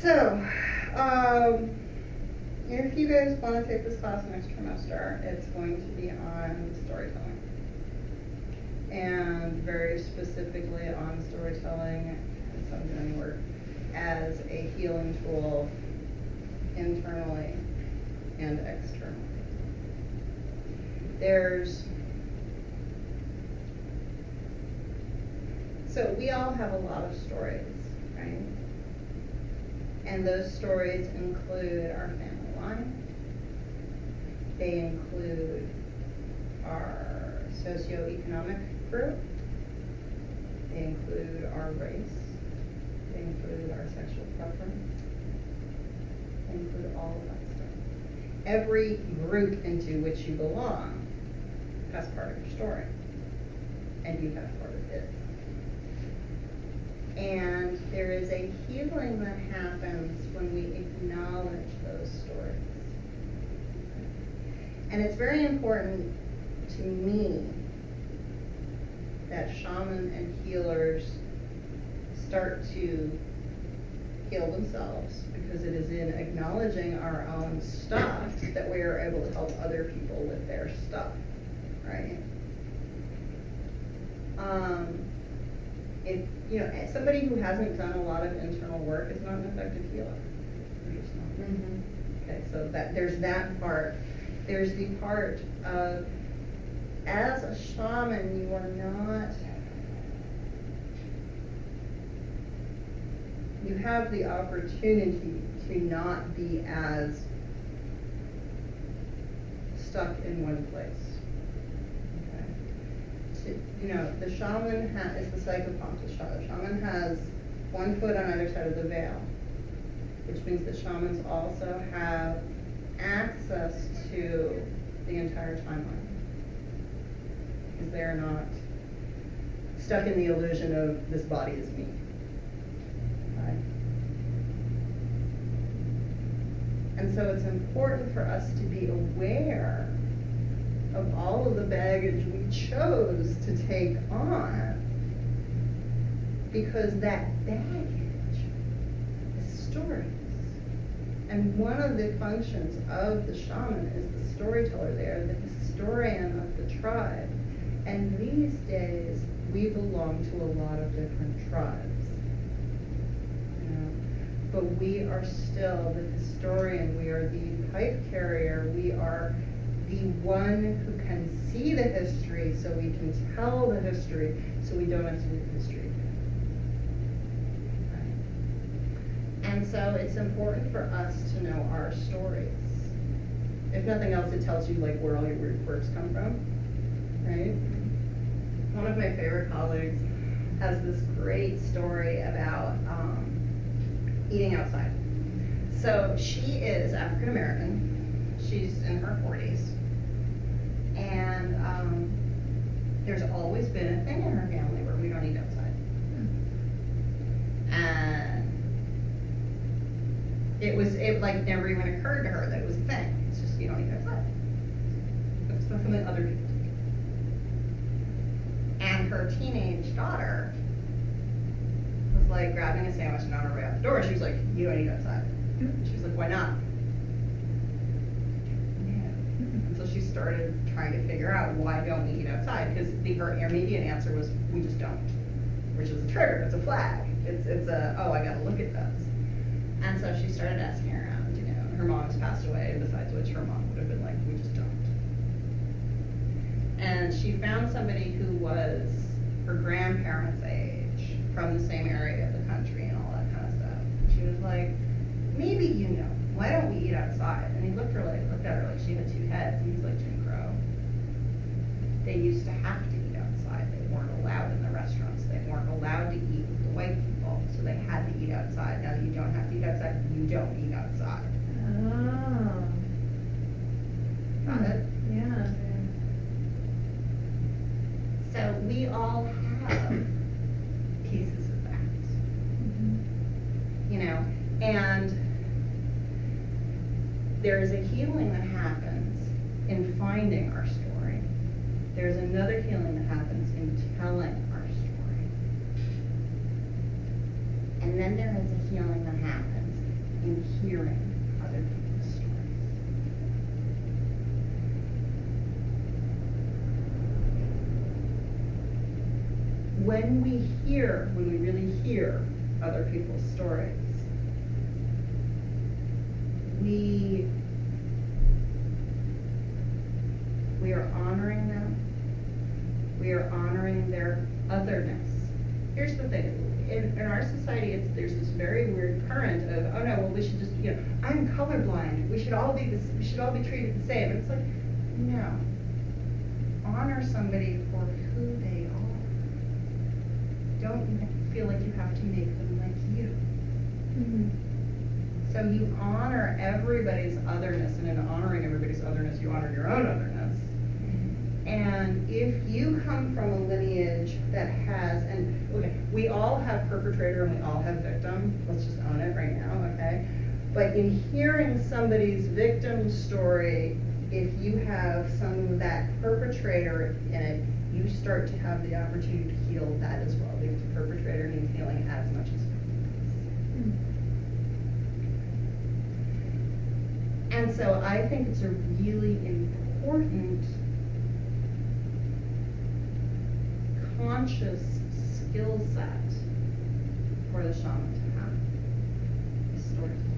So, if you guys want to take this class next trimester, it's going to be on storytelling. And very specifically on storytelling, it's some dirty word, as a healing tool internally and externally. So we all have a lot of stories, right? And those stories include our family line. They include our socioeconomic group. They include our race. They include our sexual preference. They include all of that stuff. Every group into which you belong has part of your story. And you have part of it. And there is a healing that happens when we acknowledge those stories. And it's very important to me that shaman and healers start to heal themselves, because it is in acknowledging our own stuff that we are able to help other people with their stuff, right? If somebody who hasn't done a lot of internal work is not an effective healer. They're just not. Mm-hmm. Okay, so there's that part. There's the part of, as a shaman, you have the opportunity to not be as stuck in one place. The shaman is the psychopompous. The shaman has one foot on either side of the veil, which means that shamans also have access to the entire timeline, because they're not stuck in the illusion of this body is me. Right? And so it's important for us to be aware of all of the baggage we chose to take on, because that baggage is stories. And one of the functions of the shaman is the storyteller. They are the historian of the tribe. And these days, we belong to a lot of different tribes. But we are still the historian. We are the pipe carrier. We are the one who can see the history, so we can tell the history, so we don't have to do the history again. Right? And so it's important for us to know our stories. If nothing else, it tells you where all your weird quirks come from, right? One of my favorite colleagues has this great story about eating outside. So she is African American. She's in her 40s. And there's always been a thing in her family where we don't eat outside. And it never even occurred to her that it was a thing. It's just, you don't eat outside. It's not something other people do. And her teenage daughter was grabbing a sandwich and on her way out the door, she was like, you don't eat outside. She was like, why not? She started trying to figure out, why don't we eat outside? Because her immediate answer was, we just don't, which is a trigger. It's a flag. It's a, oh, I gotta look at this. And so she started asking around. Her mom's passed away, besides which her mom would have been like, we just don't. And she found somebody who was her grandparents' age, from the same area of the country and all that kind of stuff. She was like, maybe why don't we eat outside? And he looked at her like she had two heads, and he's like, Jim Crow. They used to have to eat outside. They weren't allowed in the restaurants. They weren't allowed to eat with the white people, so they had to eat outside. Now that you don't have to eat outside, you don't eat outside. Oh. Got it? Yeah. So we all have pieces of that. Mm-hmm. And there is a healing that happens in finding our story. There's another healing that happens in telling our story. And then there is a healing that happens in hearing other people's stories. When we really hear other people's stories, we are honoring them. We are honoring their otherness. Here's the thing. In our society, there's this very weird current of, oh no, well we should just, I'm colorblind. We should all be treated the same. And it's like, no. Honor somebody for who they are. Don't feel like you have to make them like you. Mm-hmm. So you honor everybody's otherness, and in honoring everybody's otherness, you honor your own otherness. And if you come from a lineage that has, and okay, we all have perpetrator and we all have victim. Let's just own it right now, okay? But in hearing somebody's victim story, if you have some of that perpetrator in it, you start to have the opportunity to heal that as well, because the perpetrator needs healing as much as victim. And so I think it's a really important conscious skill set for the shaman to have, the storytelling.